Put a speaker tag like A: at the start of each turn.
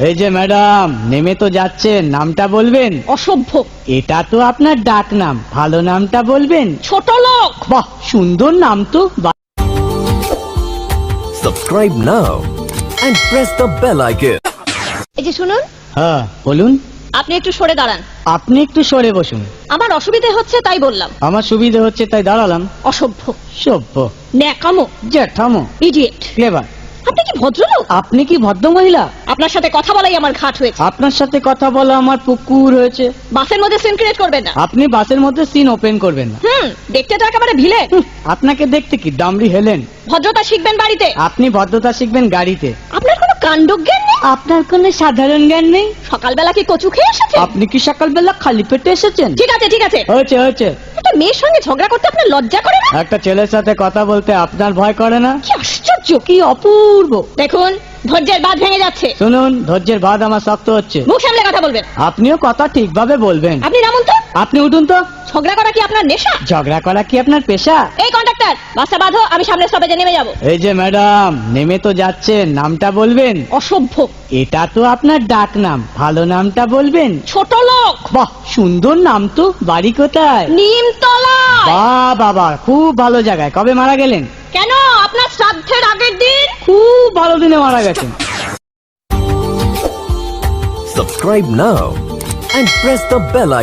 A: এই যে ম্যাডাম, নেমে তো যাচ্ছেন, নামটা বলবেন?
B: অসভ্য।
A: এটা তো আপনার ডাক নাম, ভালো নামটা বলবেন?
B: ছোট লোক।
A: বাহ, সুন্দর নাম তো।
C: Subscribe now and press the bell icon.
B: এই যে শুনুন,
A: হ্যাঁ বলুন।
B: আপনি একটু সরে দাঁড়ান।
A: আপনি একটু সরে বসুন।
B: আমার অসুবিধে হচ্ছে তাই বললাম।
A: আমার সুবিধা হচ্ছে তাই দাঁড়ালাম।
B: অসভ্য,
A: সভ্য,
B: ন্যাকামো,
A: জ্যাঠামো,
B: ইডিয়েট।
A: ক্লেভার।
B: আপনি কি ভদ্রলোক?
A: আপনি কি ভদ্র মহিলা?
B: আপনার সাথে কথা বলাই আমার ঘাট হয়েছে।
A: আপনার সাথে কথা বলা আমার পুকুর হয়েছে।
B: বাসের মধ্যে সিন ক্রিয়েট করবেন না।
A: আপনি বাসের মধ্যে সিন ওপেন করবেন না।
B: দেখতে তো একেবারে ভিলে।
A: আপনাকে দেখতে কি দামড়ি হেলেন?
B: ভদ্রতা শিখবেন বাড়িতে।
A: আপনি ভদ্রতা শিখবেন গাড়িতে।
B: আপনার কোনো কাণ্ডজ্ঞান নেই।
A: আপনার কোনো সাধারণ জ্ঞান নেই।
B: সকালবেলা কি কচু খেয়ে এসেছেন?
A: আপনি কি সকালবেলা খালি পেটে এসেছেন?
B: ঠিক আছে ঠিক আছে,
A: হয়েছে হয়েছে।
B: একটা মেয়ের সঙ্গে ঝগড়া করতে আপনার লজ্জা করে না?
A: একটা ছেলের সাথে কথা বলতে আপনার ভয় করে না?
B: কি আশ্চর্য,
A: কি অপূর্ব।
B: দেখুন ধৈর্যের বাঁধ ভেঙে যাচ্ছে।
A: শুনুন, ধৈর্যের বাঁধ আমার শক্ত হচ্ছে।
B: মুখ সামলে কথা বলবেন।
A: আপনিও কথা ঠিকভাবে বলবেন।
B: আপনি নামুন তো।
A: আপনি উঠুন তো।
B: ঝগড়া করা কি আপনার নেশা?
A: ঝগড়া করা কি আপনার পেশা?
B: এই কন্ডাক্টর, বাসটা বাঁধো, আমি সামনের স্টপেজে নেমে যাব।
A: এই যে ম্যাডাম, নেমে তো যাচ্ছেন, নামটা বলবেন?
B: অসভ্য,
A: এটা তো আপনার ডাক নাম, ভালো নামটা বলবেন?
B: ছোট লোক।
A: বাহ, সুন্দর নাম তো। বাড়ি কোথায়?
B: নিমতলা।
A: বাহ বাবা, খুব ভালো জায়গায়। কবে মারা গেলেন?
B: কেন, আপনার শ্রাদ্ধের আগের দিন।
A: খুব ভালো দিনে মারা গেছেন।
C: Subscribe now and press the bell icon.